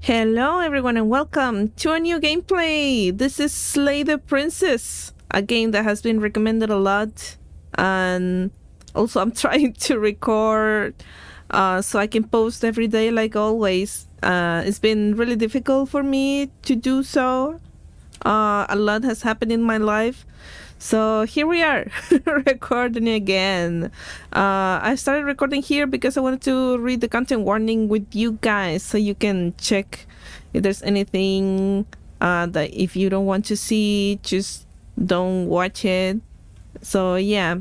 Hello everyone and welcome to a new gameplay. This is Slay the Princess, a game that has been recommended a lot, and also I'm trying to record so I can post every day like always. It's been really difficult for me to do so. A lot has happened in my life. So here we are, recording again. I started recording here because I wanted to read the content warning with you guys so you can check if there's anything that if you don't want to see, just don't watch it. So yeah,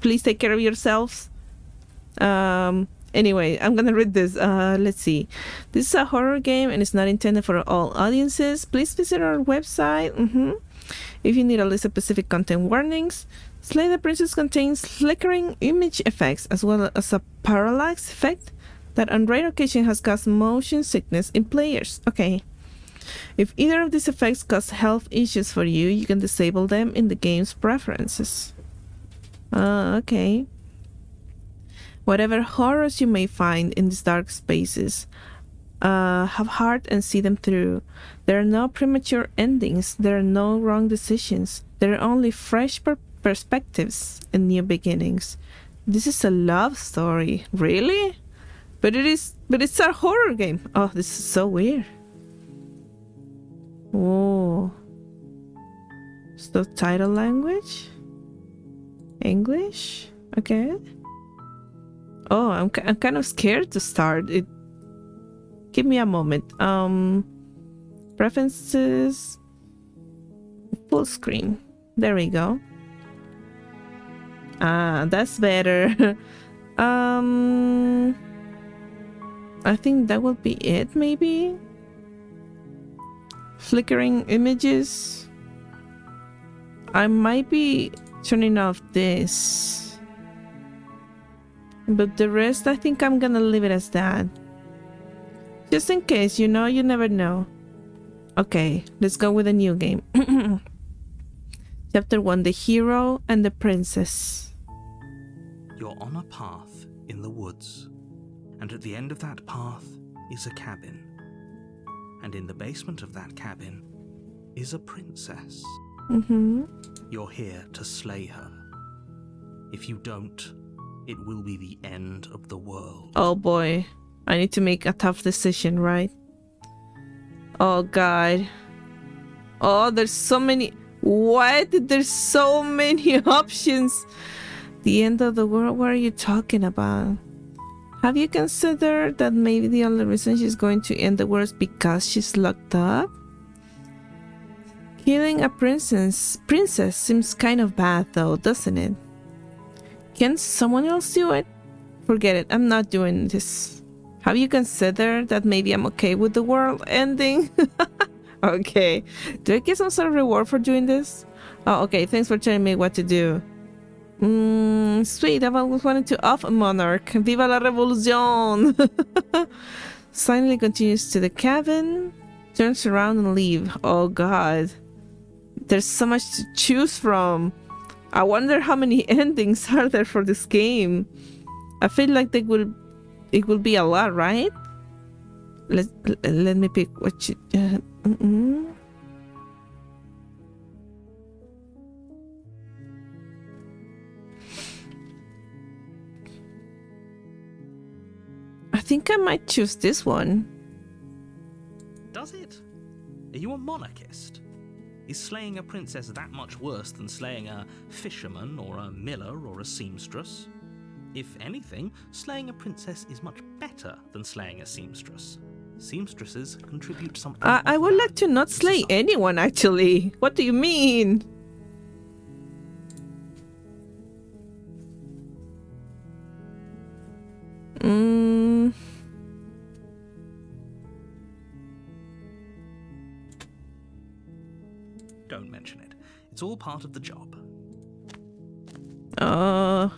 please take care of yourselves. Anyway, I'm gonna read this. Let's see. This is a horror game and it's not intended for all audiences. Please visit our website. If you need a list of specific content warnings, Slay the Princess contains flickering image effects as well as a parallax effect that on rare occasion has caused motion sickness in players. Okay. If either of these effects cause health issues for you, you can disable them in the game's preferences. Okay. Whatever horrors you may find in these dark spaces, have heart and see them through. There are no premature endings. There are no wrong decisions. There are only fresh perspectives and new beginnings. This is a love story. Really? But it's a horror game. Oh, this is so weird. Whoa. Subtitle language? English? Okay. Oh, I'm kind of scared to start. Give me a moment. Preferences. Full screen. There we go. That's better. I think that will be it, maybe? Flickering images. I might be turning off this. But the rest, I think I'm gonna leave it as that. Just in case, you never know. Okay, let's go with a new game. Chapter 1, The Hero and the Princess. You're on a path in the woods, and at the end of that path is a cabin. And in the basement of that cabin is a princess. You're here to slay her. If you don't, it will be the end of the world. Oh boy. I need to make a tough decision, right? Oh god. Oh, there's so many. What? There's so many options. The end of the world? What are you talking about? Have you considered that maybe the only reason she's going to end the world is because she's locked up? Killing a princess seems kind of bad though, doesn't it? Can someone else do it? Forget it. I'm not doing this. Have you considered that maybe I'm okay with the world ending? Okay. Do I get some sort of reward for doing this? Oh, okay. Thanks for telling me what to do. Sweet. I've always wanted to off a monarch. Viva la revolution! Silently continues to the cabin, turns around and leave. Oh god. There's so much to choose from. I wonder how many endings are there for this game. I feel like it will be a lot, right? Let me pick what you... I think I might choose this one. Does it? Are you a monarchist? Is slaying a princess that much worse than slaying a fisherman or a miller or a seamstress? If anything, slaying a princess is much better than slaying a seamstress. Seamstresses contribute something. I would like to not slay anyone, actually. What do you mean? Don't mention it. It's all part of the job.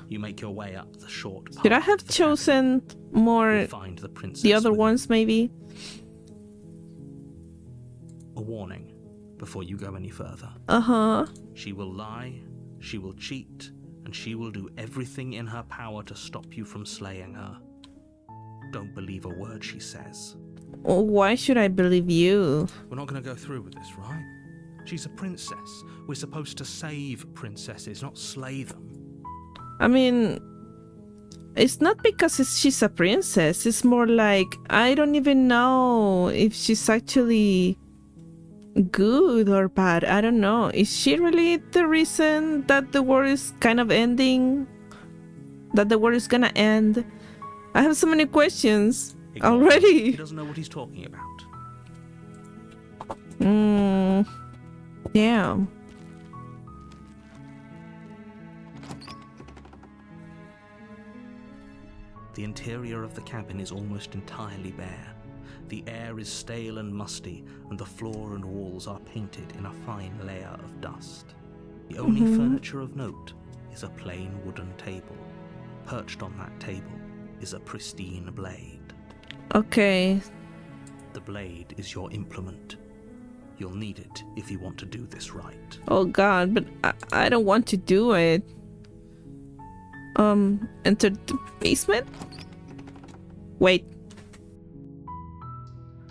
You make your way up the short path. Should I have chosen more find the princess the other ones, maybe? A warning before you go any further. She will lie, she will cheat, and she will do everything in her power to stop you from slaying her. Don't believe a word she says. Why should I believe you? We're not going to go through with this, right? She's a princess. We're supposed to save princesses, not slay them. I mean, it's not because she's a princess. It's more like, I don't even know if she's actually good or bad. I don't know. Is she really the reason that the war is kind of ending? That the war is gonna end? I have so many questions already. He doesn't know what he's talking about. Damn. The interior of the cabin is almost entirely bare. The air is stale and musty, and the floor and walls are painted in a fine layer of dust. The only furniture of note is a plain wooden table. Perched on that table is a pristine blade. Okay. The blade is your implement. You'll need it if you want to do this right. Oh god, but I don't want to do it. Enter the basement? Wait.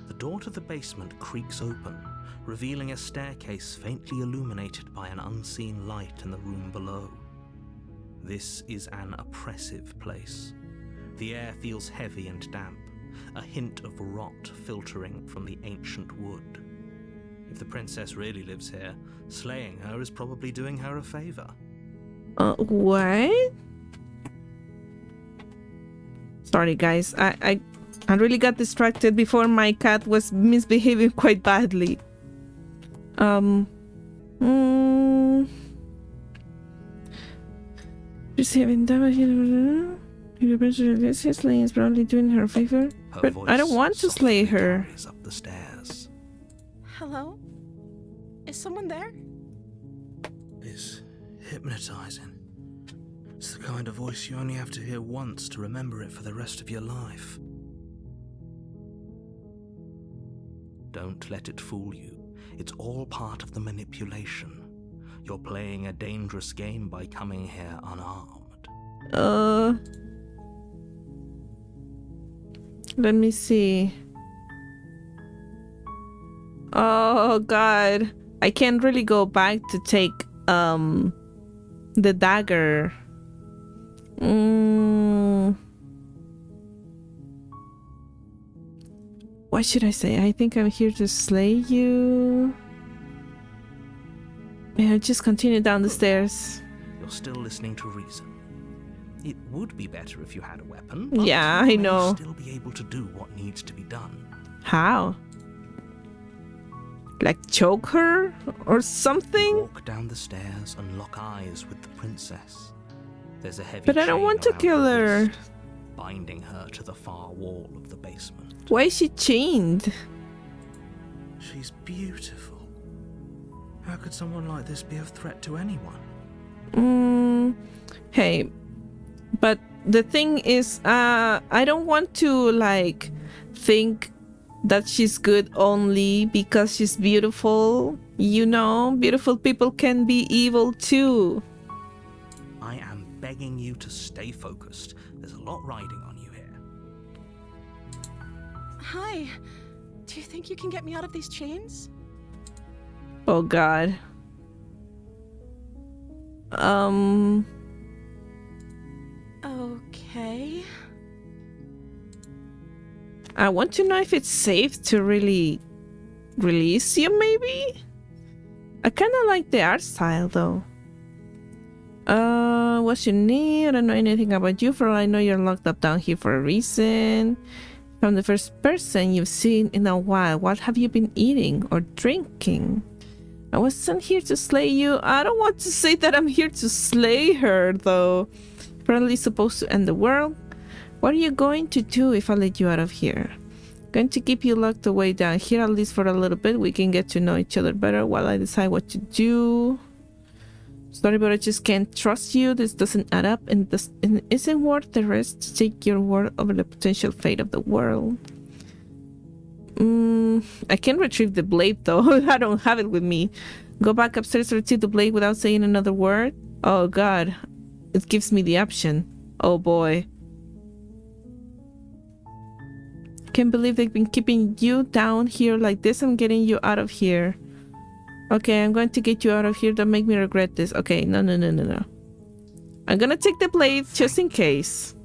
The door to the basement creaks open, revealing a staircase faintly illuminated by an unseen light in the room below. This is an oppressive place. The air feels heavy and damp, a hint of rot filtering from the ancient wood. If the princess really lives here, slaying her is probably doing her a favor. What? Sorry guys, I really got distracted before my cat was misbehaving quite badly. Receiving damage. The princess slaying is probably doing her a favor. But I don't want to slay her. Up the stairs. Hello? Is someone there? It's hypnotizing. It's the kind of voice you only have to hear once to remember it for the rest of your life. Don't let it fool you. It's all part of the manipulation. You're playing a dangerous game by coming here unarmed. Let me see. Oh god. I can't really go back to take the dagger. What should I say? I think I'm here to slay you. Yeah, just continue down the stairs. You're still listening to reason. It would be better if you had a weapon. But yeah, I know. You may still be able to do what needs to be done. How? Like choke her or something? Walk down the stairs and lock eyes with the princess. There's a heavy But I don't chain want to around kill her. wrist, binding her to the far wall of the basement. Why is she chained? She's beautiful. How could someone like this be a threat to anyone? Hey, but the thing is, I don't want to like think that she's good only because she's beautiful. You know, beautiful people can be evil too. I am begging you to stay focused. There's a lot riding on you here. Hi. Do you think you can get me out of these chains? Oh god. Okay. I want to know if it's safe to really release you, maybe? I kind of like the art style, though. What you need? I don't know anything about you. For all I know, you're locked up down here for a reason. From the first person you've seen in a while, what have you been eating or drinking? I wasn't here to slay you. I don't want to say that I'm here to slay her, though. Apparently supposed to end the world. What are you going to do if I let you out of here? Going to keep you locked away down here, at least for a little bit. We can get to know each other better while I decide what to do. Sorry, but I just can't trust you. This doesn't add up, and it isn't worth the risk to take your word over the potential fate of the world. I can retrieve the blade, though. I don't have it with me. Go back upstairs to retrieve the blade without saying another word. Oh god, it gives me the option. Oh boy. Can't believe they've been keeping you down here like this. I'm getting you out of here. Okay, I'm going to get you out of here. Don't make me regret this. Okay, no. I'm gonna take the blade just in case.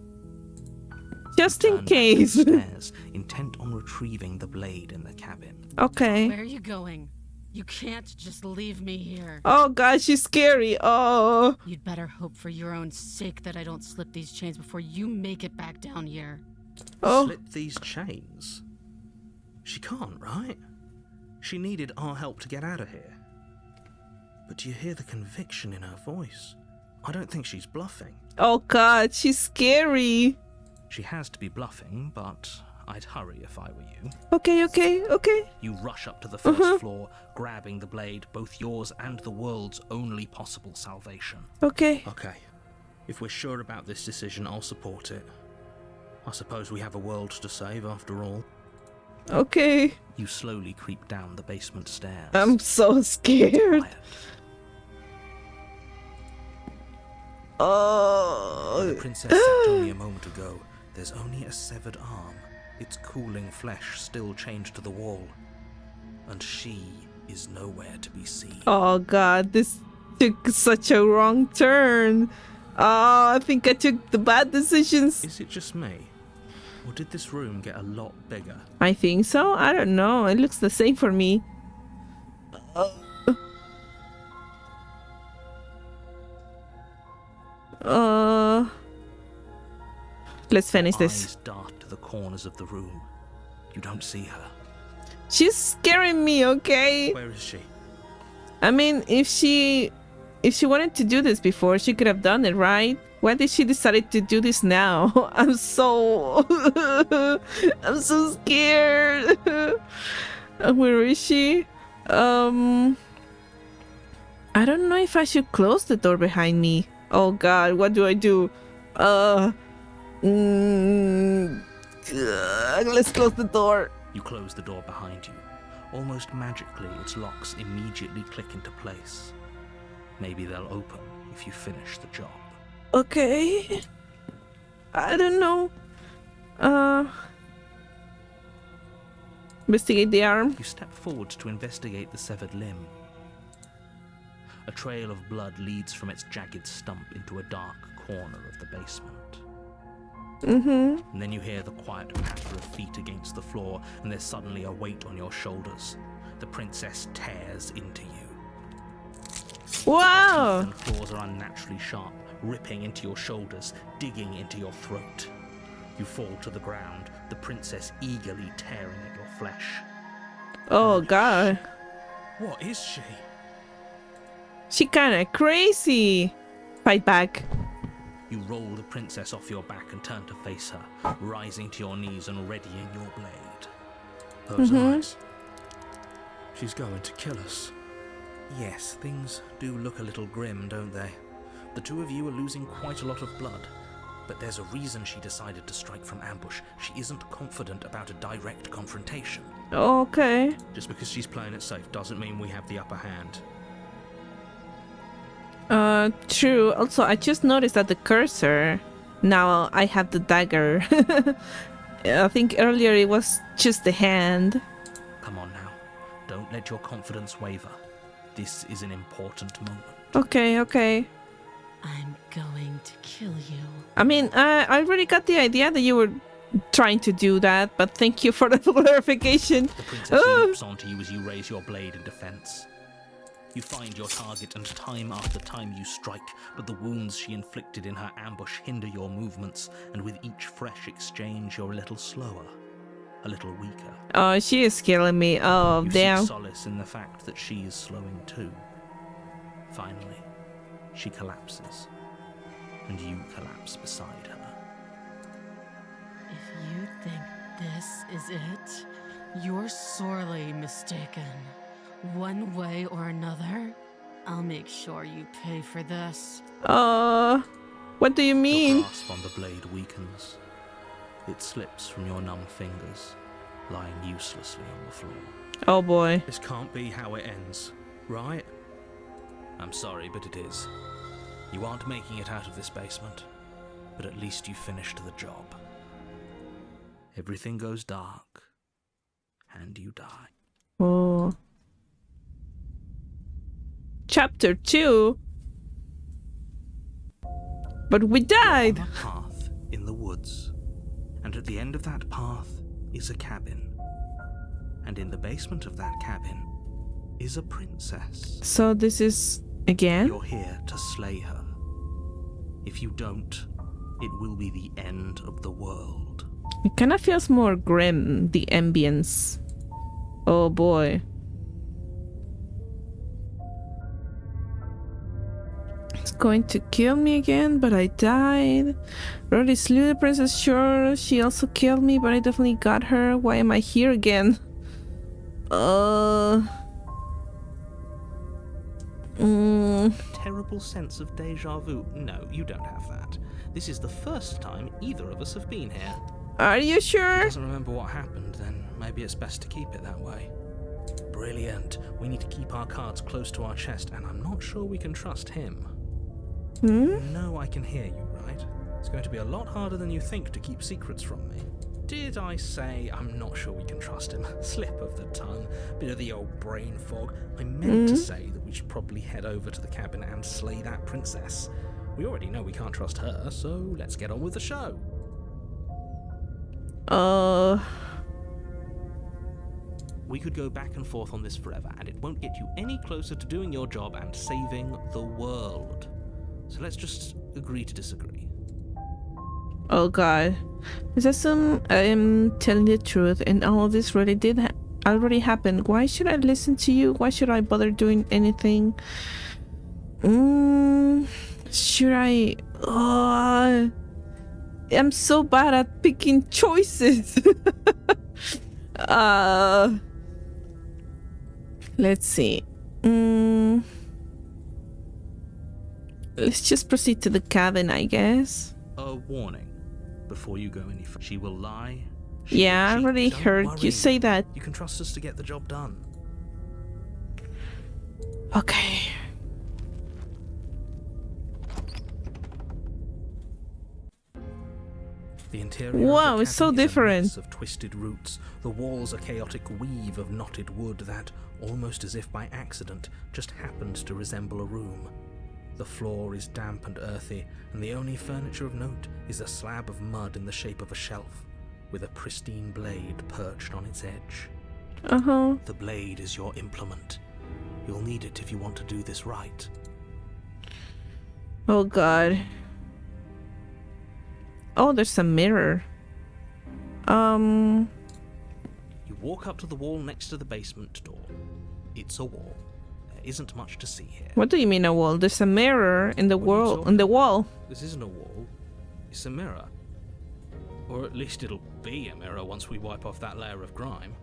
Just in case. Stairs, intent on retrieving the blade in the cabin. Okay. Where are you going? You can't just leave me here. Oh god, she's scary. Oh. You'd better hope for your own sake that I don't slip these chains before you make it back down here. Oh. Slip these chains? She can't, right? She needed our help to get out of here. But do you hear the conviction in her voice? I don't think she's bluffing. Oh god, she's scary. She has to be bluffing, but I'd hurry if I were you. Okay. You rush up to the first floor, grabbing the blade, both yours and the world's only possible salvation. Okay. Okay. If we're sure about this decision, I'll support it. I suppose we have a world to save after all. Okay. You slowly creep down the basement stairs. I'm so scared. Quiet. Oh. The princess said only a moment ago, there's only a severed arm, its cooling flesh still chained to the wall, and she is nowhere to be seen. Oh god, this took such a wrong turn. Oh, I think I took the bad decisions. Is it just me? Or did this room get a lot bigger? I think so. I don't know. It looks the same for me. Let's finish this. Eyes dart to the corners of the room. You don't see her. She's scaring me, okay? Where is she? I mean, if she wanted to do this before, she could have done it, right? Why did she decide to do this now? I'm so scared. Where is she? I don't know if I should close the door behind me. Oh god, what do I do? Let's close the door. You close the door behind you. Almost magically, its locks immediately click into place. Maybe they'll open if you finish the job. Okay. I don't know. Investigate the arm. You step forward to investigate the severed limb. A trail of blood leads from its jagged stump into a dark corner of the basement. Mm-hmm. And then you hear the quiet patter of feet against the floor, and there's suddenly a weight on your shoulders. The princess tears into you. Wow. Her teeth and claws are unnaturally sharp, ripping into your shoulders, digging into your throat. You fall to the ground, the princess eagerly tearing at your flesh. Oh god. What is she? She kinda crazy. Fight back. You roll the princess off your back and turn to face her, rising to your knees and readying your blade. Those eyes. She's going to kill us. Yes, things do look a little grim, don't they? The two of you are losing quite a lot of blood. But there's a reason she decided to strike from ambush. She isn't confident about a direct confrontation. Okay. Just because she's playing it safe doesn't mean we have the upper hand. True. Also, I just noticed that the cursor, now I have the dagger. I think earlier it was just the hand. Come on now. Don't let your confidence waver. This is an important moment. Okay. I'm going to kill you. I mean, I already got the idea that you were trying to do that, but thank you for the clarification. The princess leaps onto you as you raise your blade in defense. You find your target, and time after time you strike, but the wounds she inflicted in her ambush hinder your movements, and with each fresh exchange you're a little slower, a little weaker. Oh, she is killing me. Oh, You damn. seek solace in the fact that she is slowing too. Finally, she collapses, and you collapse beside her. If you think this is it, you're sorely mistaken. One way or another, I'll make sure you pay for this. What do you Your mean? grasp on the blade weakens. It slips from your numb fingers, lying uselessly on the floor. Oh boy. This can't be how it ends, right? I'm sorry, but it is. You aren't making it out of this basement, but at least you finished the job. everything goes dark, and you die. Oh. Chapter 2? But we died! You're on a path in the woods, and at the end of that path is a cabin. And in the basement of that cabin is a princess. So this is again? You're here to slay her. If you don't, it will be the end of the world. It kind of feels more grim, the ambience. Oh boy. It's going to kill me again, but I died. Already slew the princess, sure. She also killed me, but I definitely got her. Why am I here again? A terrible sense of deja vu. No, you don't have that. This is the first time either of us have been here. Are you He sure? doesn't remember what happened, then maybe it's best to keep it that way. Brilliant. We need to keep our cards close to our chest, and I'm not sure we can trust him. You know I can hear you, right? It's going to be a lot harder than you think to keep secrets from me. Did I say I'm not sure we can trust him? Slip of the tongue, bit of the old brain fog. I meant to say that we should probably head over to the cabin and slay that princess. We already know we can't trust her, so let's get on with the show. We could go back and forth on this forever, and it won't get you any closer to doing your job and saving the world. So let's just agree to disagree. Oh god. Is that I'm telling the truth and all of this really did already happen? Why should I listen to you? Why should I bother doing anything? Should I? I'm so bad at picking choices. Let's see. Let's just proceed to the cabin, I guess. A warning. Before you go any further, she will lie. Yeah, I already Don't heard worry. you say that. You can trust us to get the job done. Okay. The interior Wow, of the it's so cabin is a different. mess of twisted roots. The walls a chaotic weave of knotted wood that, almost as if by accident, just happened to resemble a room. The floor is damp and earthy, and the only furniture of note is a slab of mud in the shape of a shelf, with a pristine blade perched on its edge. The blade is your implement. You'll need it if you want to do this right. Oh god. Oh, there's a mirror. You walk up to the wall next to the basement door. It's a wall. There isn't much to see here. What do you mean a wall? There's a mirror in the What are you wall. talking In the wall. This isn't a wall. It's a mirror. Or at least it'll be a mirror once we wipe off that layer of grime.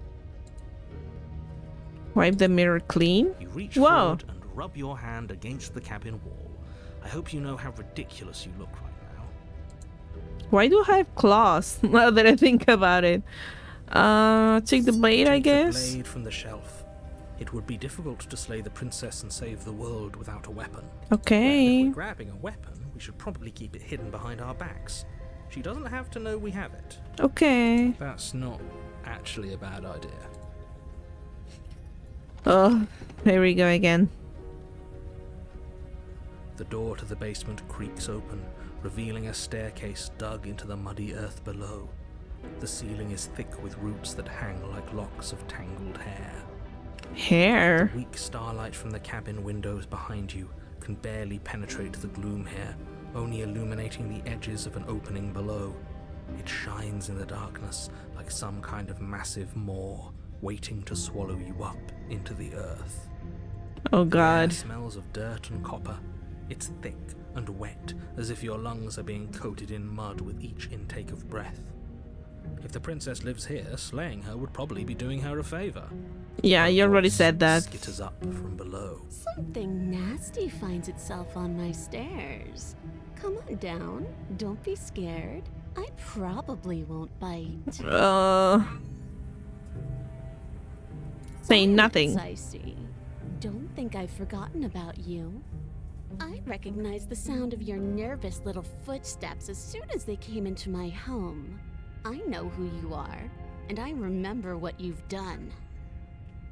Wipe the mirror clean. You reach Whoa. forward and rub your hand against the cabin wall. I hope you know how ridiculous you look right now. Why do I have claws? Now that I think about it. Take the blade, I Take guess. the blade from the shelf. It would be difficult to slay the princess and save the world without a weapon. Well, if Okay. we're grabbing a weapon, we should probably keep it hidden behind our backs. She doesn't have to know we have it. Okay. That's not actually a bad idea. Oh, here we go again. The door to the basement creaks open, revealing a staircase dug into the muddy earth below. The ceiling is thick with roots that hang like locks of tangled hair. Hair. Weak starlight from the cabin windows behind you can barely penetrate the gloom here, only illuminating the edges of an opening below. It shines in the darkness like some kind of massive maw waiting to swallow you up into the earth. Oh The air god. smells of dirt and copper. It's thick and wet, as if your lungs are being coated in mud with each intake of breath. If the princess lives here, slaying her would probably be doing her a favor. Yeah, you already said that. Skitters up from below. Something nasty finds itself on my stairs. Come on down. Don't be scared. I probably won't bite. Say nothing. I see. Don't think I've forgotten about you. I recognized the sound of your nervous little footsteps as soon as they came into my home. I know who you are, and I remember what you've done.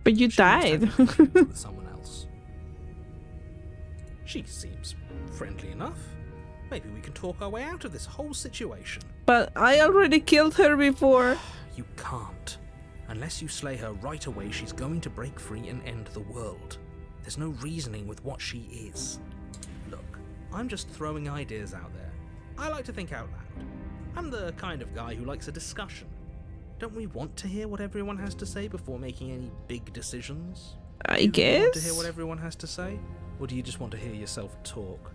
But you She must have died. been confused with someone else. She seems friendly enough. Maybe we can talk our way out of this whole situation. But I already killed her before. You can't. Unless you slay her right away, she's going to break free and end the world. There's no reasoning with what she is. Look, I'm just throwing ideas out there. I like to think out loud. I'm the kind of guy who likes a discussion. Don't we want to hear what everyone has to say before making any big decisions? I Do you want to hear guess. what everyone has to say? Or do you just want to hear yourself talk?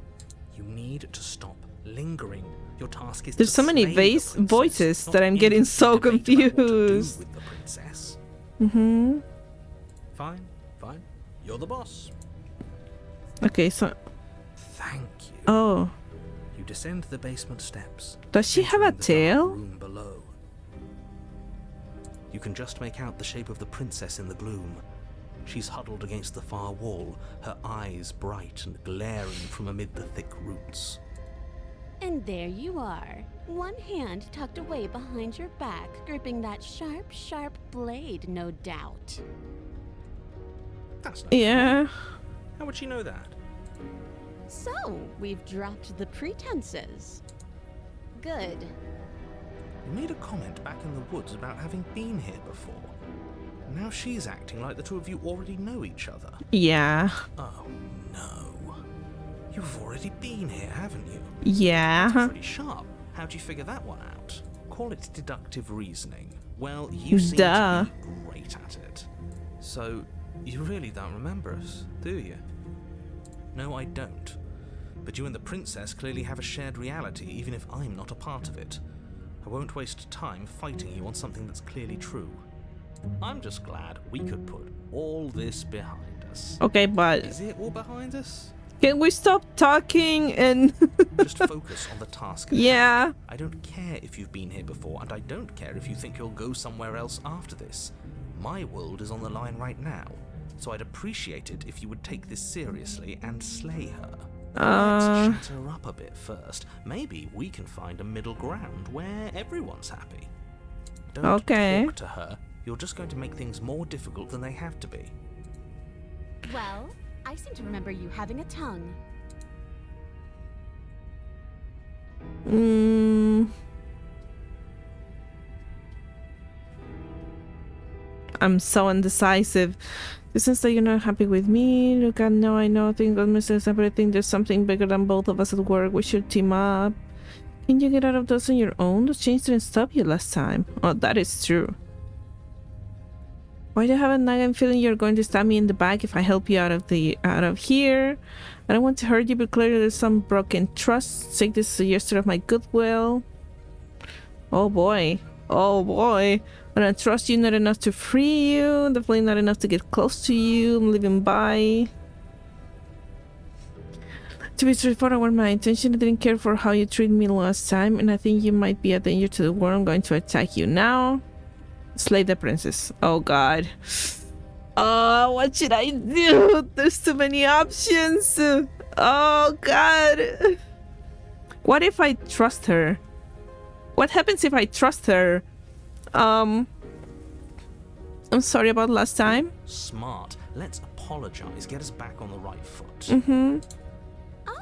You need to stop lingering. Your task is There's to so many slay the princess, voices not that I'm getting endlessly so debate about what to do confused. with the princess. Mm-hmm. Fine. You're the boss. Okay, so... Thank you. Oh. You descend the basement steps. Does she have a entering the dark tail? room below. You can just make out the shape of the princess in the gloom. She's huddled against the far wall, her eyes bright and glaring from amid the thick roots. And there you are, one hand tucked away behind your back, gripping that sharp, sharp blade, no doubt. That's no Yeah. fun. How would she know that? So, we've dropped the pretenses. Good. You made a comment back in the woods about having been here before. Now she's acting like the two of you already know each other. Yeah. Oh no. You've already been here, haven't you? Yeah. Pretty sharp. How'd you figure that one out? Call it deductive reasoning. Well, you seem Duh. to be great at it. So, you really don't remember us, do you? No, I don't. But you and the princess clearly have a shared reality, even if I'm not a part of it. I won't waste time fighting you on something that's clearly true. I'm just glad we could put all this behind us. Okay, but Is it all behind us? can we stop talking and... Just focus on the task at hand. Yeah. I don't care if you've been here before, and I don't care if you think you'll go somewhere else after this. My world is on the line right now, so I'd appreciate it if you would take this seriously and slay her. Let's chat her up a bit first. Maybe we can find a middle ground where everyone's happy. Don't Okay. talk to her. You're just going to make things more difficult than they have to be. Well, I seem to remember you having a tongue. I'm so indecisive. Since that you're not happy with me, look, I know, think God misses everything. There's something bigger than both of us at work. We should team up. Can you get out of those on your own? Those chains didn't stop you last time. Oh, that is true. Why do you have a nagging feeling you're going to stab me in the back if I help you out of here? I don't want to hurt you, but clearly there's some broken trust. Take this as a gesture of my goodwill. Oh boy. Oh boy. I don't trust you not enough to free you. Definitely not enough to get close to you. I'm living by. To be straightforward, my intention, I didn't care for how you treated me last time, and I think you might be a danger to the world. I'm going to attack you now. Slay the princess. Oh god. Oh, what should I do? There's too many options. Oh god. What if I trust her? What happens if I trust her? I'm sorry about last time. Smart. Let's apologize. Get us back on the right foot. Mm-hmm.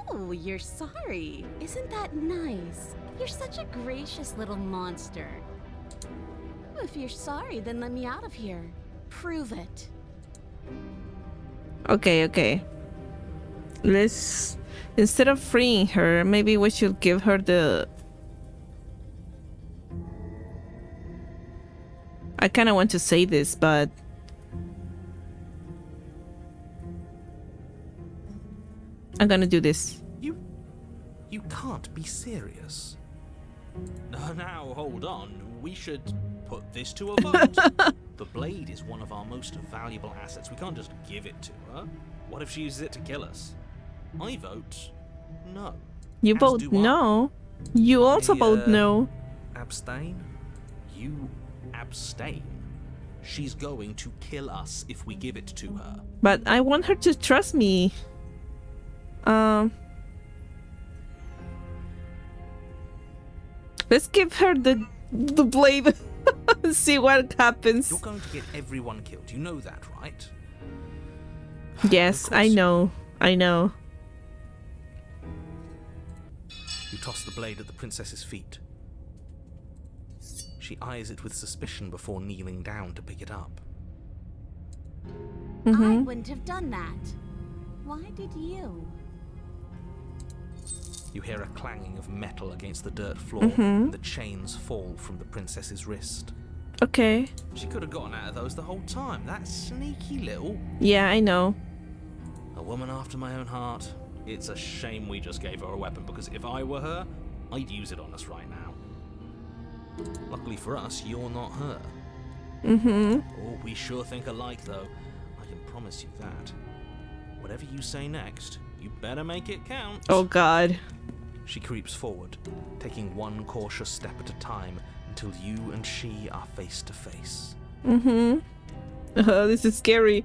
Oh, you're sorry. Isn't that nice? You're such a gracious little monster. If you're sorry, then let me out of here. Prove it. Okay. Let's... Instead of freeing her, maybe we should give her the... I kind of want to say this, but... I'm gonna do this. You can't be serious. Now, hold on. We should put this to a vote. The blade is one of our most valuable assets. We can't just give it to her. What if she uses it to kill us? I vote no. You As both do I. know. You also I, both know. Abstain? You abstain. She's going to kill us if we give it to her. But I want her to trust me. Let's give her the the blade and see what happens. You're going to get everyone killed. You know that, right? Yes, I know. I know. You toss the blade at the princess's feet. She eyes it with suspicion before kneeling down to pick it up. I wouldn't have done that. Why did you? You hear a clanging of metal against the dirt floor, and the chains fall from the princess's wrist. Okay. She could have gotten out of those the whole time. That sneaky little... Yeah, I know. A woman after my own heart. It's a shame we just gave her a weapon, because if I were her, I'd use it on us right now. Luckily for us, you're not her. Oh, we sure think alike, though. I can promise you that. Whatever you say next, you better make it count. Oh, God. She creeps forward, taking one cautious step at a time until you and she are face to face. This is scary.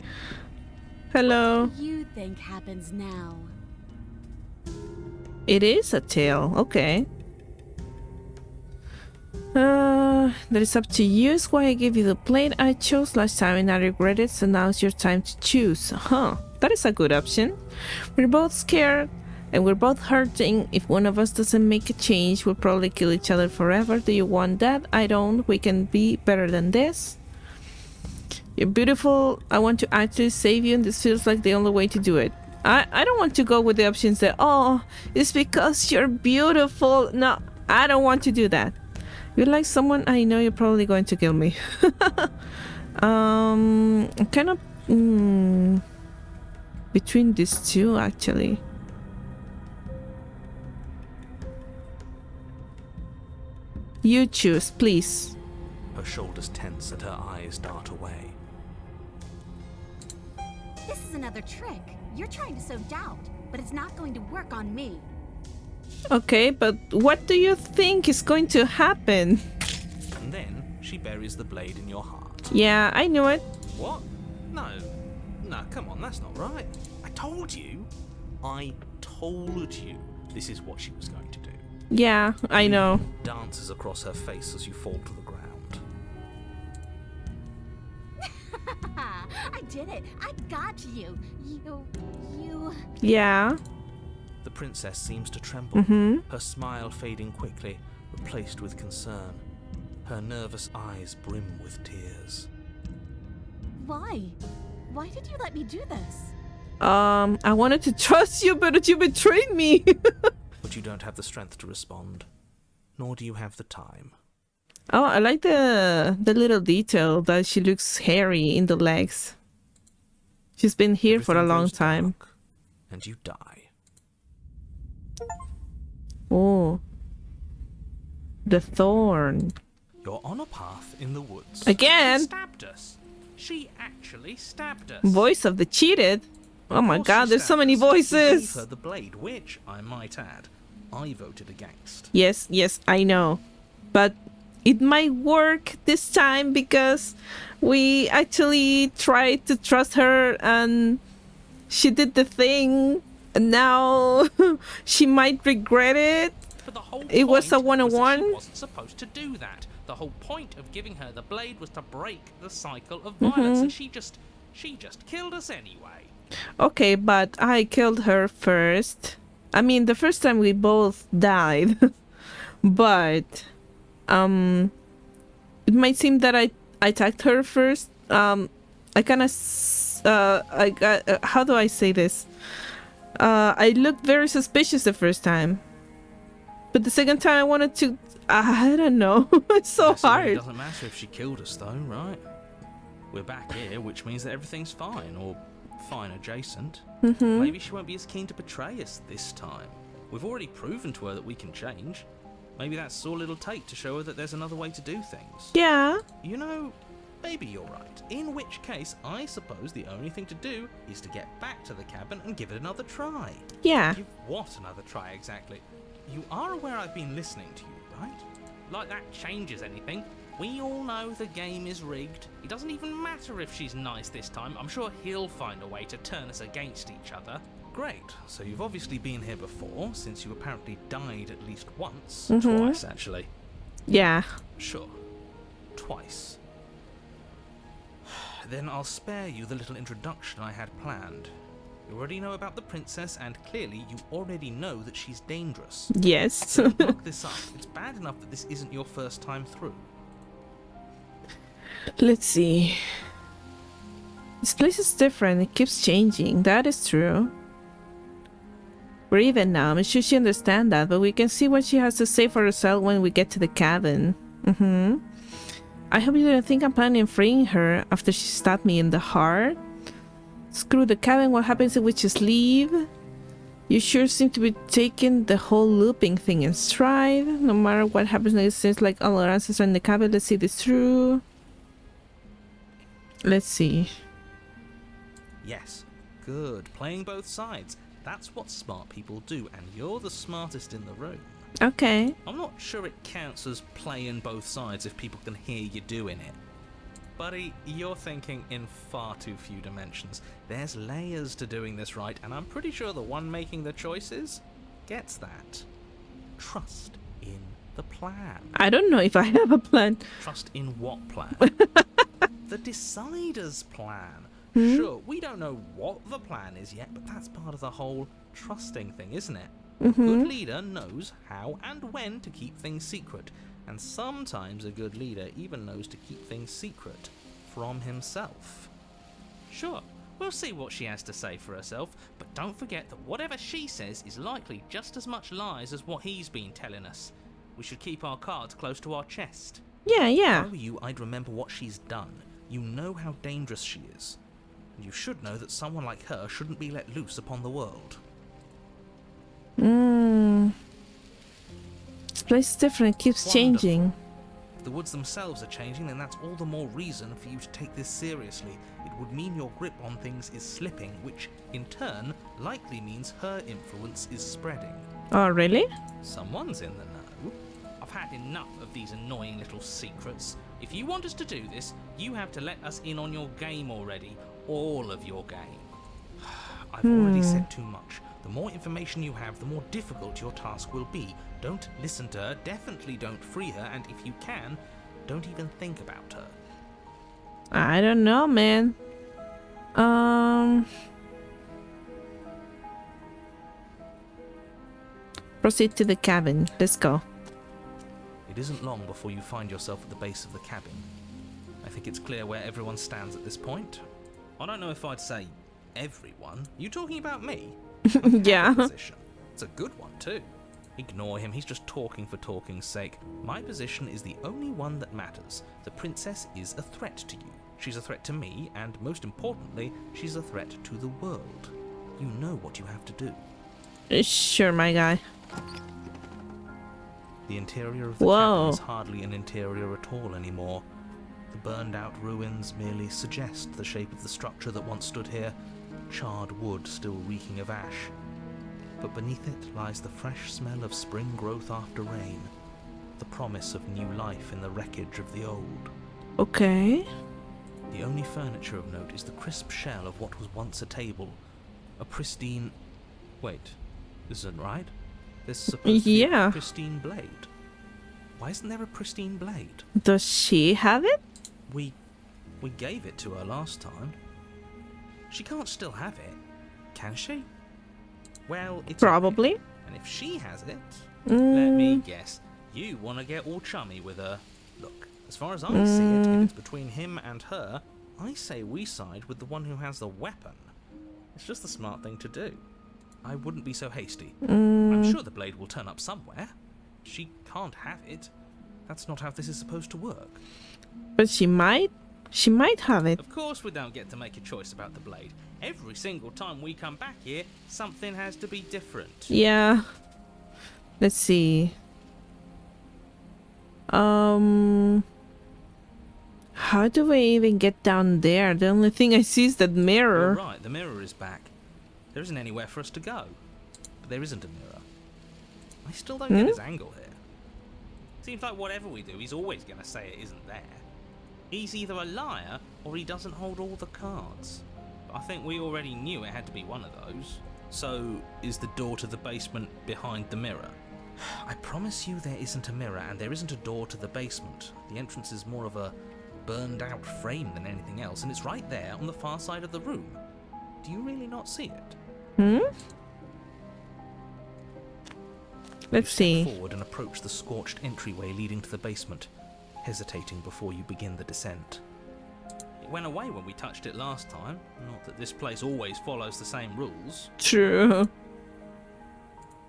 Hello. What do you think happens now? It is a tail. Okay. That is up to you. It's why I gave you the blade I chose last time and I regret it, so now it's your time to choose. That is a good option. We're both scared and we're both hurting. If one of us doesn't make a change, we'll probably kill each other forever. Do you want that? I don't. We can be better than this. You're beautiful. I want to actually save you, and this feels like the only way to do it. I don't want to go with the options that, oh, it's because you're beautiful. No, I don't want to do that. You're like someone I know, you're probably going to kill me. I'm kind of between these two, actually. You choose, please. Her shoulders tense and her eyes dart away. This is another trick. You're trying to sow doubt, but it's not going to work on me. Okay, but what do you think is going to happen? And then she buries the blade in your heart. Yeah, I knew it. What? No, come on, that's not right. I told you this is what she was going to do. Yeah, I know. Dances across her face as you fall to the ground. I did it. I got you. You... Yeah. The princess seems to tremble, her smile fading quickly, replaced with concern. Her nervous eyes brim with tears. Why? Why did you let me do this? I wanted to trust you, but you betrayed me. But you don't have the strength to respond, nor do you have the time. Oh, I like the little detail that she looks hairy in the legs. She's been here for a long time. Dark, and you die. Oh. The thorn. You're on a path in the woods. Again? She stabbed us. She actually stabbed us. Voice of the cheated. Oh my god, there's so many We gave voices. her the blade, which, I might add, I voted against. Yes, I know. But it might work this time because we actually tried to trust her and she did the thing. And now she might regret it. But the whole It was a point was that 101. She wasn't supposed to do that. The whole point of giving her the blade was to break the cycle of violence, and she just killed us anyway. Okay, but I killed her first. I mean, the first time we both died. But it might seem that I attacked her first. I kind of how do I say this? I looked very suspicious the first time. But the second time I wanted to, I don't know. It's so hard. It doesn't matter if she killed us, though, right? We're back here, which means that everything's fine, or fine adjacent. Maybe she won't be as keen to betray us this time. We've already proven to her that we can change. Maybe that's all it'll take to show her that there's another way to do things. Yeah. You know, maybe you're right. In which case, I suppose the only thing to do is to get back to the cabin and give it another try. Yeah. Give what another try, exactly? You are aware I've been listening to you, right? Like that changes anything. We all know the game is rigged. It doesn't even matter if she's nice this time. I'm sure he'll find a way to turn us against each other. Great. So you've obviously been here before, since you apparently died at least once. Twice, actually. Yeah. Sure. Twice. Then I'll spare you the little introduction I had planned. You already know about the princess, and clearly you already know that she's dangerous. Yes. So to look this up, it's bad enough that this isn't your first time through. Let's see. This place is different. It keeps changing. That is true. We're even now. I'm sure she understands that, but we can see what she has to say for herself when we get to the cabin. I hope you didn't think I'm planning on freeing her after she stabbed me in the heart. Screw the cabin. What happens if we just leave? You sure seem to be taking the whole looping thing in stride. No matter what happens, it seems like all our answers are in the cabin. Let's see this through. Let's see. Yes, good. Playing both sides. That's what smart people do, and you're the smartest in the room. Okay. I'm not sure it counts as playing both sides if people can hear you doing it. Buddy, you're thinking in far too few dimensions. There's layers to doing this right, and I'm pretty sure the one making the choices gets that. Trust in the plan. I don't know if I have a plan. Trust in what plan? The decider's plan. Hmm? Sure, we don't know what the plan is yet, but that's part of the whole trusting thing, isn't it? A Mm-hmm. good leader knows how and when to keep things secret, and sometimes a good leader even knows to keep things secret from himself. Sure, we'll see what she has to say for herself, but don't forget that whatever she says is likely just as much lies as what he's been telling us. We should keep our cards close to our chest. Yeah, yeah. If I were you, I'd remember what she's done. You know how dangerous she is. And you should know that someone like her shouldn't be let loose upon the world. This place is different. It keeps Wonderful. changing. If the woods themselves are changing, then that's all the more reason for you to take this seriously. It would mean your grip on things is slipping, which, in turn, likely means her influence is spreading. Oh, really? Someone's in the know. I've had enough of these annoying little secrets. If you want us to do this, you have to let us in on your game already. All of your game. I've already said too much. The more information you have, the more difficult your task will be. Don't listen to her, definitely don't free her, and if you can, don't even think about her. I don't know, man. Proceed to the cabin. Let's go. It isn't long before you find yourself at the base of the cabin. I think it's clear where everyone stands at this point. I don't know if I'd say everyone. You talking about me? Yeah. Position. It's a good one too. Ignore him, he's just talking for talking's sake. My position is the only one that matters. The princess is a threat to you. She's a threat to me, and most importantly, she's a threat to the world. You know what you have to do. Sure, my guy. The interior of the Whoa. cabin is hardly an interior at all anymore. The burned out ruins merely suggest the shape of the structure that once stood here, charred wood still reeking of ash. But beneath it lies the fresh smell of spring growth after rain, the promise of new life in the wreckage of the old. Okay. The only furniture of note is the crisp shell of what was once a table, a pristine... Wait, this isn't right? There's supposed to be a pristine blade. Why isn't there a pristine blade? Does she have it? We gave it to her last time. She can't still have it, can she? Well, it's Probably. okay. And if she has it, let me guess, you want to get all chummy with her. Look, as far as I see it, if it's between him and her, I say we side with the one who has the weapon. It's just the smart thing to do. I wouldn't be so hasty. I'm sure the blade will turn up somewhere. She can't have it. That's not how this is supposed to work. But she might. She might have it. Of course we don't get to make a choice about the blade. Every single time we come back here, something has to be different. Yeah. Let's see. How do we even get down there? The only thing I see is that mirror. You're right, the mirror is back. There isn't anywhere for us to go. But there isn't a mirror. I still don't get his angle here. Seems like whatever we do, he's always going to say it isn't there. He's either a liar, or he doesn't hold all the cards. But I think we already knew it had to be one of those. So, is the door to the basement behind the mirror? I promise you there isn't a mirror, and there isn't a door to the basement. The entrance is more of a burned-out frame than anything else, and it's right there on the far side of the room. Do you really not see it? Hmm? Let's Step see. forward and approach the scorched entryway leading to the basement, hesitating before you begin the descent. It went away when we touched it last time. Not that this place always follows the same rules. True.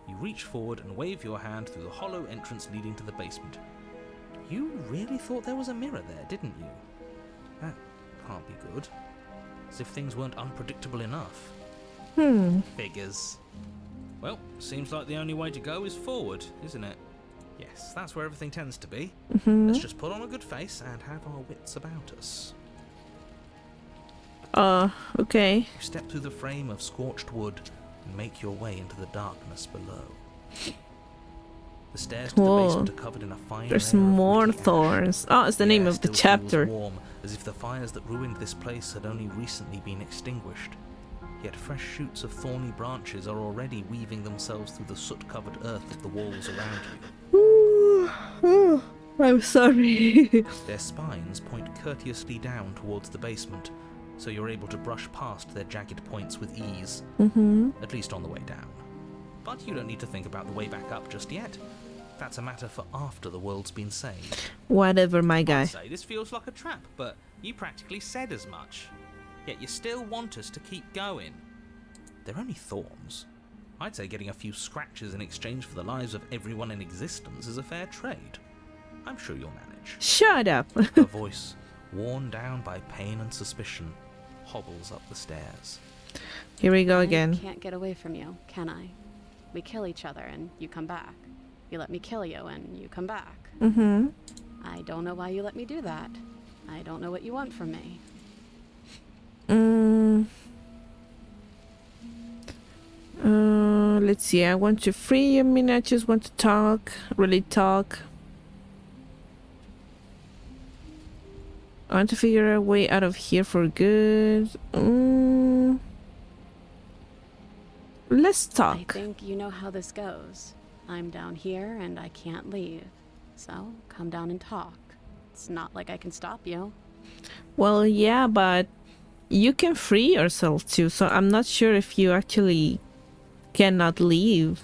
You reach forward and wave your hand through the hollow entrance leading to the basement. You really thought there was a mirror there, didn't you? That can't be good. As if things weren't unpredictable enough. Figures. Well, seems like the only way to go is forward, isn't it? Yes, that's where everything tends to be. Let's just put on a good face and have our wits about us. Okay. You step through the frame of scorched wood and make your way into the darkness below. The stairs to the basement are covered in a fine There's layer of more wicking ash. thorns. Oh, it's the name air of the still feels chapter. warm, as if the fires that ruined this place had only recently been extinguished. Yet fresh shoots of thorny branches are already weaving themselves through the soot-covered earth of the walls around you. I'm sorry. Their spines point courteously down towards the basement, so you're able to brush past their jagged points with ease, at least on the way down. But you don't need to think about the way back up just yet. That's a matter for after the world's been saved. Whatever, my guy. I'd say this feels like a trap, but you practically said as much. Yet you still want us to keep going. They're only thorns. I'd say getting a few scratches in exchange for the lives of everyone in existence is a fair trade. I'm sure you'll manage. Shut up. Her voice, worn down by pain and suspicion, hobbles up the stairs. Here we go I again. can't get away from you, can I? We kill each other and you come back. You let me kill you and you come back. I don't know why you let me do that. I don't know what you want from me. Let's see. I want to free you. I mean, I just want to talk. Really talk. I want to figure a way out of here for good. Let's I talk. think you know how this goes. I'm down here and I can't leave. So come down and talk. It's not like I can stop you. Well, yeah, but you can free yourself too, so I'm not sure if you actually cannot leave.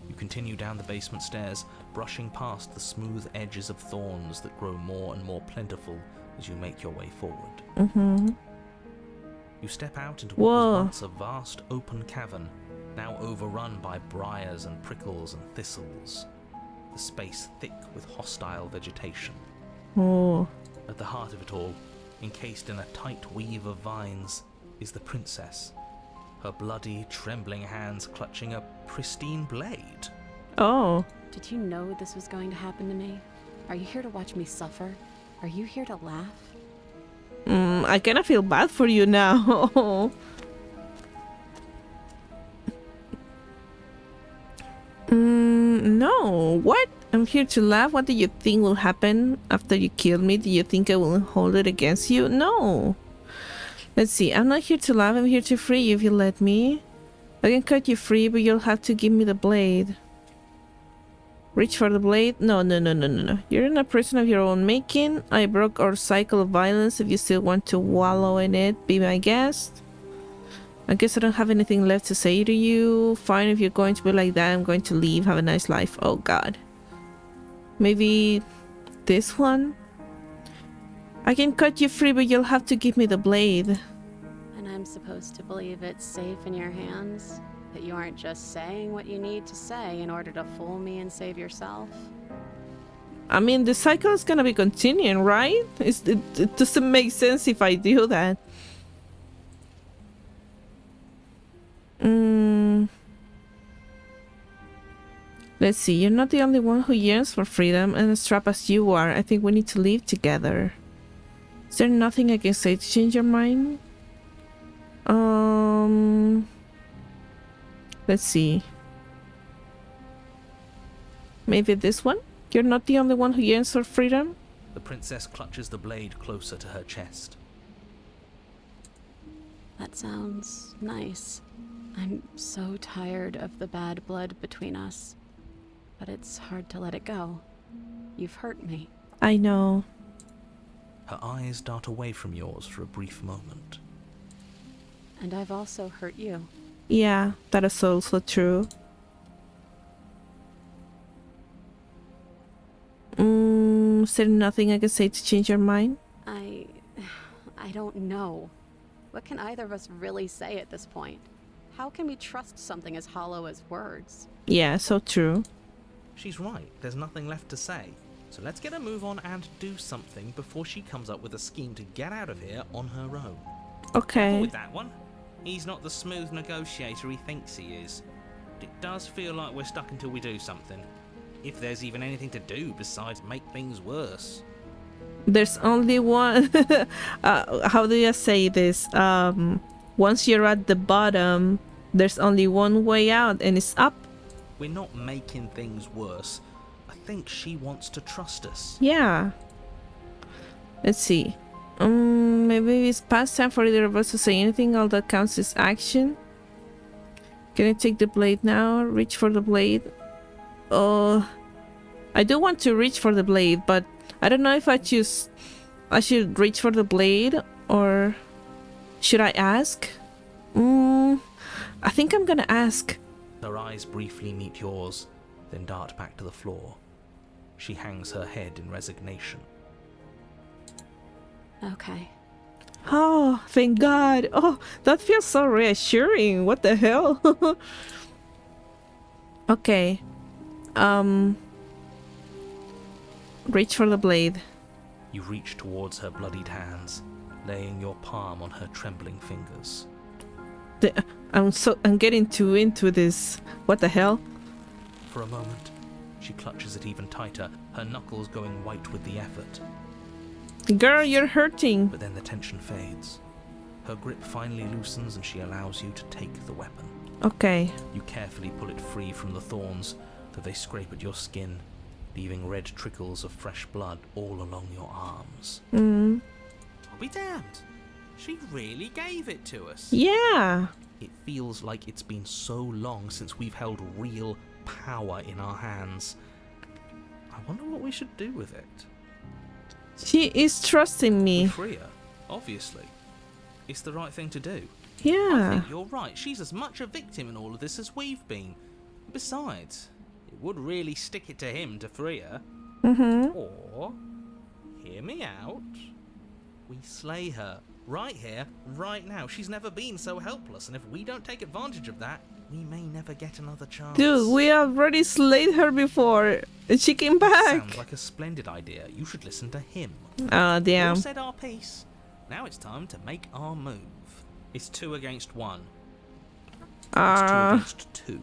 You continue down the basement stairs, brushing past the smooth edges of thorns that grow more and more plentiful as you make your way forward. You step out into what Whoa. was once a vast open cavern, now overrun by briars and prickles and thistles, the space thick with hostile vegetation. Oh. At the heart of it all, encased in a tight weave of vines, is the princess, her bloody, trembling hands clutching a pristine blade. Oh. Did you know this was going to happen to me? Are you here to watch me suffer? Are you here to laugh? I kind of feel bad for you now. No. What? I'm here to laugh. What do you think will happen after you kill me? Do you think I will hold it against you? No. Let's see. I'm not here to laugh. I'm here to free you if you let me. I can cut you free, but you'll have to give me the blade. Reach for the blade? No. You're in a prison of your own making. I broke our cycle of violence. If you still want to wallow in it, be my guest. I guess I don't have anything left to say to you. Fine, if you're going to be like that, I'm going to leave. Have a nice life. Oh god. Maybe this one? I can cut you free, but you'll have to give me the blade. And I'm supposed to believe it's safe in your hands? That you aren't just saying what you need to say in order to fool me and save yourself? I mean, the cycle is gonna be continuing, right? It doesn't make sense if I do that. Let's see, you're not the only one who yearns for freedom, and as trapped as you are, I think we need to live together. Is there nothing I can say to change your mind? Let's see. Maybe this one? You're not the only one who yearns for freedom? The princess clutches the blade closer to her chest. That sounds nice. I'm so tired of the bad blood between us. But it's hard to let it go. You've hurt me. I know. Her eyes dart away from yours for a brief moment. And I've also hurt you. Yeah, that is also true. Is there nothing I can say to change your mind? I don't know. What can either of us really say at this point? How can we trust something as hollow as words? Yeah, so true. She's right, there's nothing left to say. So let's get a move on and do something before she comes up with a scheme to get out of here on her own. Okay. With that one, he's not the smooth negotiator he thinks he is. It does feel like we're stuck until we do something. If there's even anything to do besides make things worse. There's only one. How do you say this? Once you're at the bottom, there's only one way out, and it's up. We're not making things worse. I think she wants to trust us. Yeah. Let's see. Maybe it's past time for either of us to say anything. All that counts is action. Can I take the blade now? Reach for the blade. I do want to reach for the blade, but I don't know if I should reach for the blade or should I ask? I think I'm gonna ask. Her eyes briefly meet yours, then dart back to the floor. She hangs her head in resignation. Okay. Oh, thank God. Oh, that feels so reassuring. What the hell? Okay. Reach for the blade. You reach towards her bloodied hands, laying your palm on her trembling fingers. I'm getting too into this. What the hell? For a moment, she clutches it even tighter, her knuckles going white with the effort. Girl, you're hurting. But then the tension fades. Her grip finally loosens and she allows you to take the weapon. Okay. You carefully pull it free from the thorns, though they scrape at your skin, leaving red trickles of fresh blood all along your arms. I'll be damned. She really gave it to us. Yeah. It feels like it's been so long since we've held real power in our hands. I wonder what we should do with it. She is trusting me. We free her, obviously. It's the right thing to do. I Yeah. think you're right. She's as much a victim in all of this as we've been. Besides, it would really stick it to him to free her. Or, hear me out, we slay her. Right here, right now. She's never been so helpless, and if we don't take advantage of that, we may never get another chance. Dude, we already slayed her before, and she came back. Sounds like a splendid idea. You should listen to him. Oh, We've damn. all said our piece. Now it's time to make our move. It's 2 against 1. It's 2 against 2.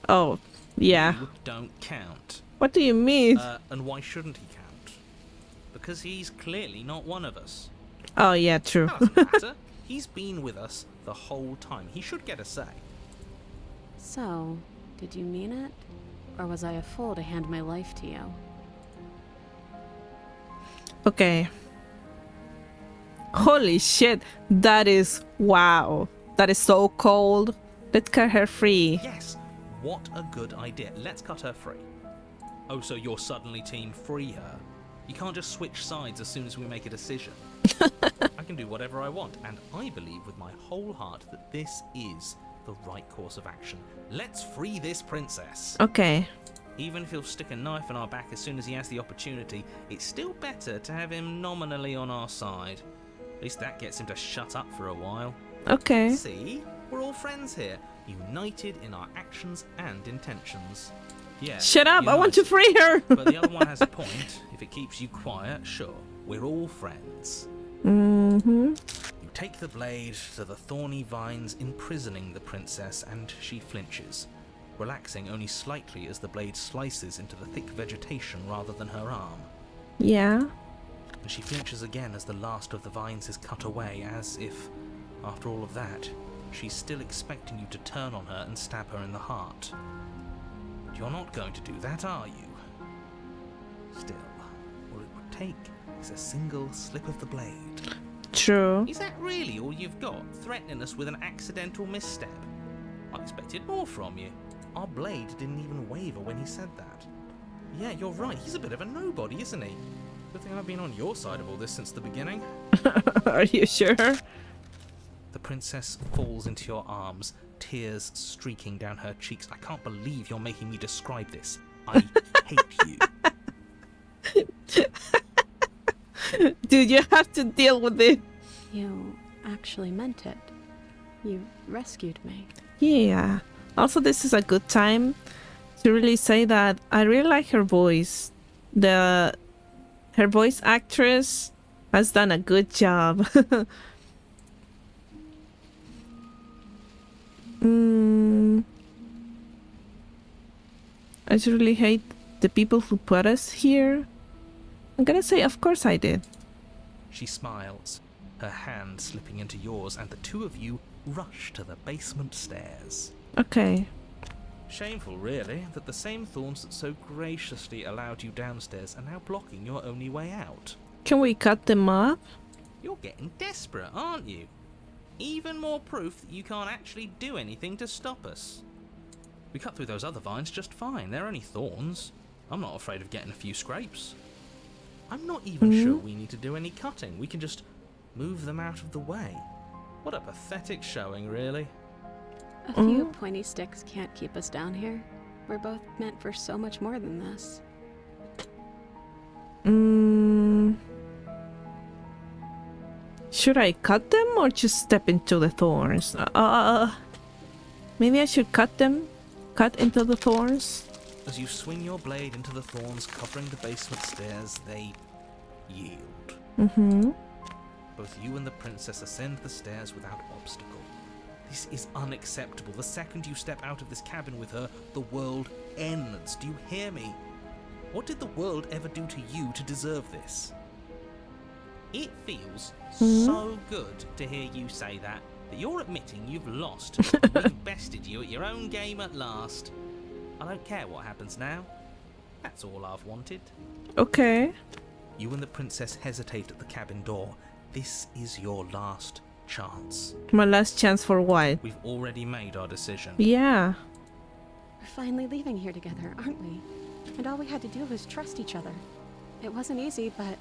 Oh, yeah. You don't count. What do you mean? And why shouldn't he count? Because he's clearly not one of us. Oh, yeah, true. That doesn't matter. He's been with us the whole time. He should get a say. So, did you mean it? Or was I a fool to hand my life to you? Okay. Holy shit. That is... Wow. That is so cold. Let's cut her free. Yes, what a good idea. Let's cut her free. Oh, so you're suddenly team free her? You can't just switch sides as soon as we make a decision. I can do whatever I want, and I believe with my whole heart that this is the right course of action. Let's free this princess. Okay. Even if he'll stick a knife in our back as soon as he has the opportunity, it's still better to have him nominally on our side. At least that gets him to shut up for a while. Okay. See? We're all friends here, united in our actions and intentions. Yeah. Shut up. I want to united. free her. But the other one has a point. If it keeps you quiet, sure. We're all friends. Mm-hmm. You take the blade to the thorny vines imprisoning the princess, and she flinches, relaxing only slightly as the blade slices into the thick vegetation rather than her arm. Yeah. And she flinches again as the last of the vines is cut away, as if, after all of that, she's still expecting you to turn on her and stab her in the heart. But you're not going to do that, are you? Still, all it would take is a single slip of the blade. True. Is that really all you've got, threatening us with an accidental misstep? I expected more from you. Our blade didn't even waver when he said that. Yeah, you're right, he's a bit of a nobody, isn't he? Good thing I've been on your side of all this since the beginning. Are you sure? The princess falls into your arms, tears streaking down her cheeks. I can't believe you're making me describe this. I hate you. Dude, you have to deal with it. You actually meant it. You rescued me. Yeah. Also, this is a good time to really say that I really like her voice. Her voice actress has done a good job. I just really hate the people who put us here. I'm gonna say, of course I did. She smiles, her hand slipping into yours, and the two of you rush to the basement stairs. Okay. Shameful, really, that the same thorns that so graciously allowed you downstairs are now blocking your only way out. Can we cut them up? You're getting desperate, aren't you? Even more proof that you can't actually do anything to stop us. We cut through those other vines just fine. They're only thorns. I'm not afraid of getting a few scrapes. I'm not even sure we need to do any cutting. We can just move them out of the way. What a pathetic showing, really. A few pointy sticks can't keep us down here. We're both meant for so much more than this. Should I cut them or just step into the thorns? Maybe I should cut them? Cut into the thorns? As you swing your blade into the thorns covering the basement stairs, they yield. Both you and the princess ascend the stairs without obstacle. This is unacceptable. The second you step out of this cabin with her, the world ends. Do you hear me? What did the world ever do to you to deserve this? It feels so good to hear you say that you're admitting you've lost. We've bested you at your own game at last. I don't care what happens now. That's all I've wanted. Okay. You and the princess hesitate at the cabin door. This is your last chance. My last chance for what? We've already made our decision. Yeah. We're finally leaving here together, aren't we? And all we had to do was trust each other. It wasn't easy, but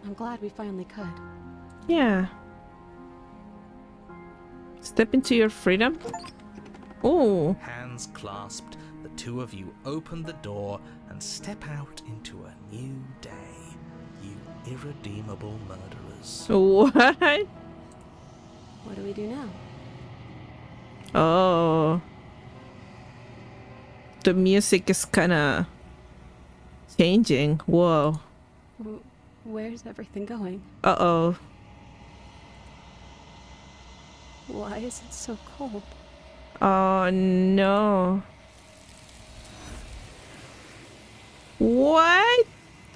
I'm glad we finally could. Yeah. Step into your freedom. Oh. Hands clasped, the two of you open the door and step out into a new day. You irredeemable murderers. What? What do we do now? Oh. The music is kinda changing. Whoa. Where's everything going? Uh-oh. Why is it so cold? Oh no. What?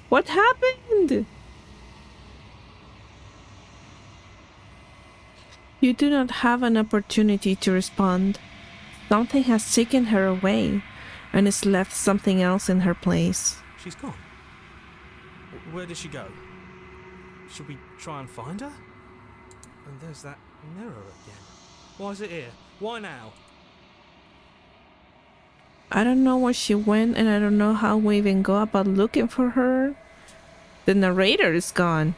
What happened? You do not have an opportunity to respond. Something has taken her away and has left something else in her place. She's gone. Where did she go? Should we try and find her? And there's that mirror again. Why is it here? Why now? I don't know where she went and I don't know how we even go about looking for her. The narrator is gone.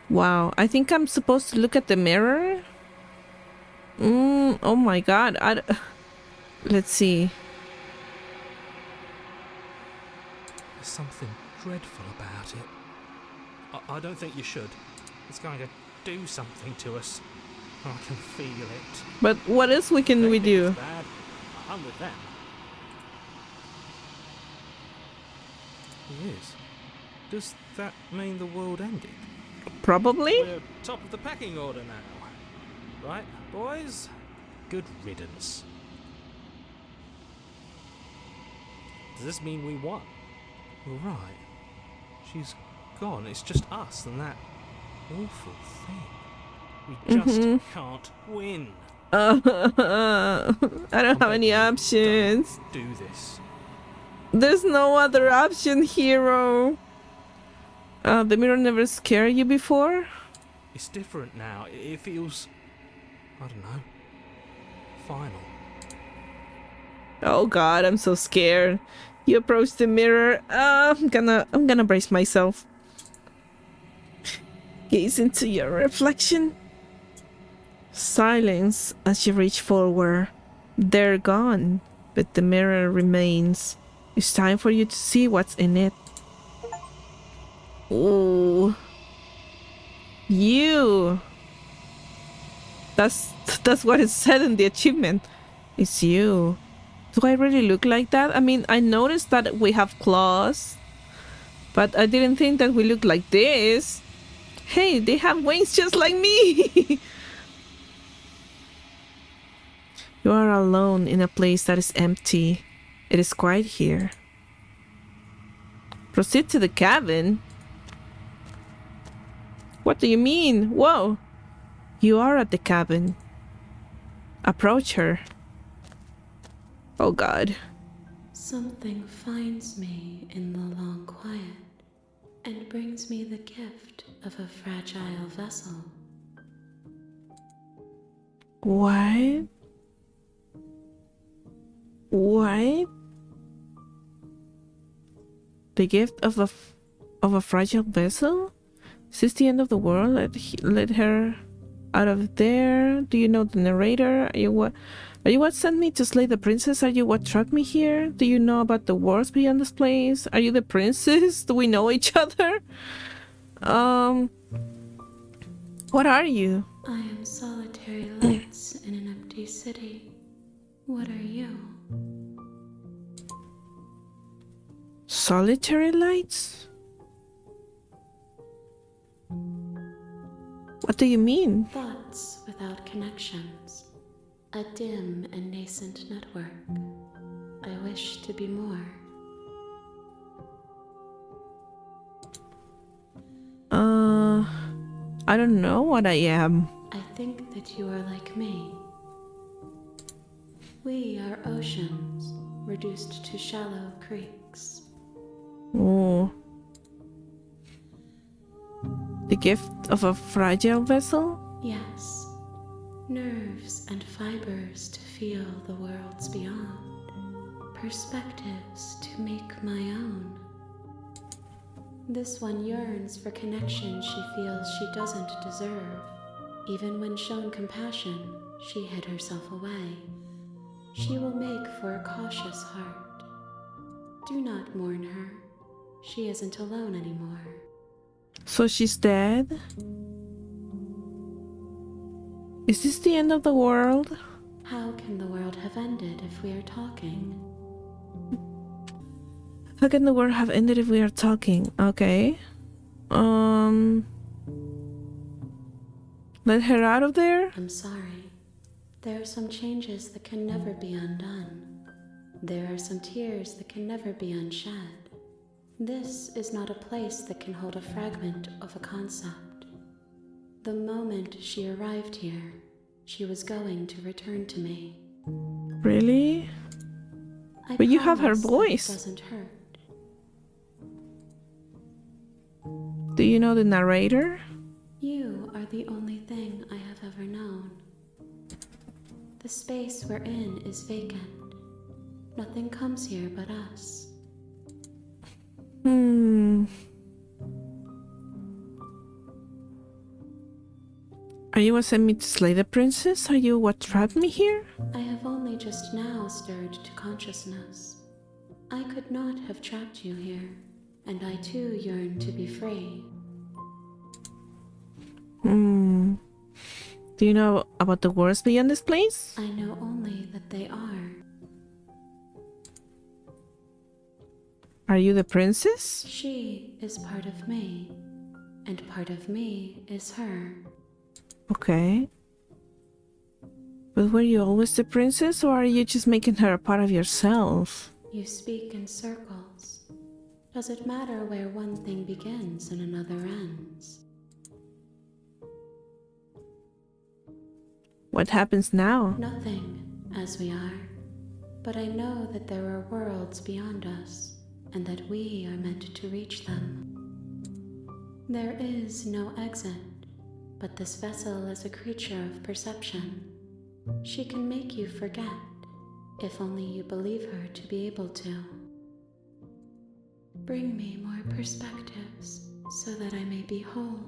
Wow, I think I'm supposed to look at the mirror? Oh my god. Let's see. There's something dreadful about it. I don't think you should. It's going to do something to us. I can feel it. But what else can we do? It's bad. I'm with them. He is. Does that mean the world ended? Probably? We're top of the pecking order now. Right, boys? Good riddance. Does this mean we won? You're right. She's gone. It's just us and that awful thing. We just can't win. I don't have any options. Don't do this. There's no other option, hero. The mirror never scared you before? It's different now. It feels, I don't know, final. Oh god, I'm so scared. You approach the mirror. I'm gonna brace myself. Gaze into your reflection. Silence as you reach forward. They're gone, but the mirror remains. It's time for you to see what's in it. Ooh. You. That's what it said in the achievement. It's you. Do I really look like that? I mean, I noticed that we have claws, but I didn't think that we look like this. Hey, they have wings just like me. You are alone in a place that is empty. It is quiet here. Proceed to the cabin. What do you mean? Whoa. You are at the cabin. Approach her. Oh god. Something finds me in the long quiet and brings me the gift of a fragile vessel. What? What? The gift of a fragile vessel? Is this the end of the world? Let her out of there. Do you know the narrator? Are you what sent me to slay the princess? Are you what trapped me here? Do you know about the worlds beyond this place? Are you the princess? Do we know each other? What are you? I am solitary lights in an empty city. What are you? Solitary lights? What do you mean? Thoughts without connections. A dim and nascent network. I wish to be more. I don't know what I am. I think that you are like me. We are oceans, reduced to shallow creeks. Oh. The gift of a fragile vessel? Yes, nerves and fibers to feel the worlds beyond, perspectives to make my own. This one yearns for connection she feels she doesn't deserve. Even when shown compassion, she hid herself away. She will make for a cautious heart. Do not mourn her. She isn't alone anymore. So she's dead? Is this the end of the world? How can the world have ended if we are talking? How can the world have ended if we are talking? Okay. Let her out of there? I'm sorry. There are some changes that can never be undone. There are some tears that can never be unshed. This is not a place that can hold a fragment of a concept. The moment she arrived here, she was going to return to me. Really? But you have her promise that voice. It doesn't hurt. Do you know the narrator? You are the only thing I have ever known. The space we're in is vacant. Nothing comes here but us. Are you what sent me to slay the princess? Are you what trapped me here? I have only just now stirred to consciousness. I could not have trapped you here, and I too yearn to be free. Do you know about the worlds beyond this place? I know only that they are. Are you the princess? She is part of me, and part of me is her. Okay. But were you always the princess, or are you just making her a part of yourself? You speak in circles. Does it matter where one thing begins and another ends? What happens now? Nothing, as we are. But I know that there are worlds beyond us, and that we are meant to reach them. There is no exit, but this vessel is a creature of perception. She can make you forget, if only you believe her to be able to. Bring me more perspectives so that I may be whole,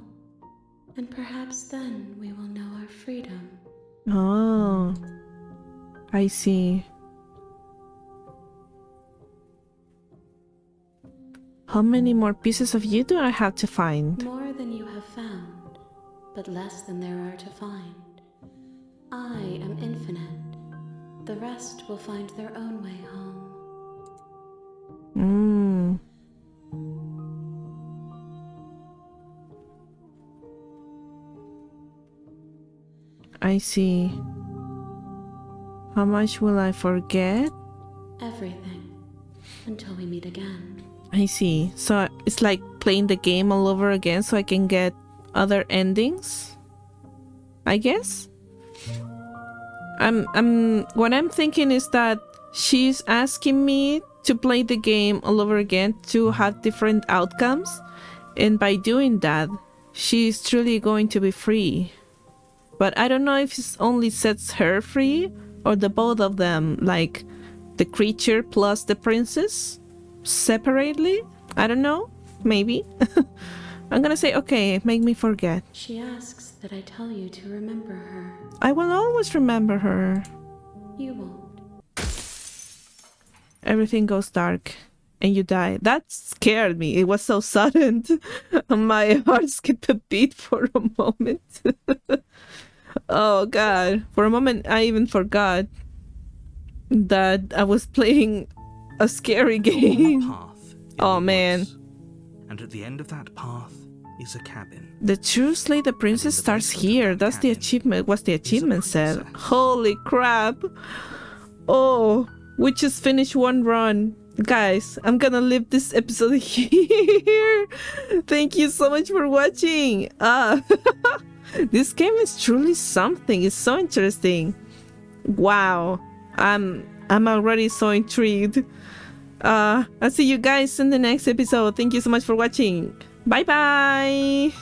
and perhaps then we will know our freedom. Oh, I see. How many more pieces of you do I have to find? More than you have found, but less than there are to find. I am infinite. The rest will find their own way home. I see. How much will I forget? Everything, until we meet again. I see. So it's like playing the game all over again so I can get other endings, I guess. What I'm thinking is that she's asking me to play the game all over again to have different outcomes, and by doing that she's truly going to be free. But I don't know if it only sets her free or the both of them, like the creature plus the princess separately. I don't know, maybe. I'm gonna say, okay, make me forget. She asks that I tell you to remember her. I will always remember her. You won't. Everything goes dark and you die. That scared me. It was so sudden. My heart skipped a beat for a moment. Oh god. For a moment I even forgot that I was playing a scary game. Oh man. And at the end of that path is a cabin. The true Slay the Princess starts here. That's the achievement. What's the achievement said? Holy crap. Oh, we just finished one run. Guys, I'm gonna leave this episode here. Thank you so much for watching. This game is truly something. It's so interesting. Wow. I'm already so intrigued. I'll see you guys in the next episode. Thank you so much for watching. Bye bye.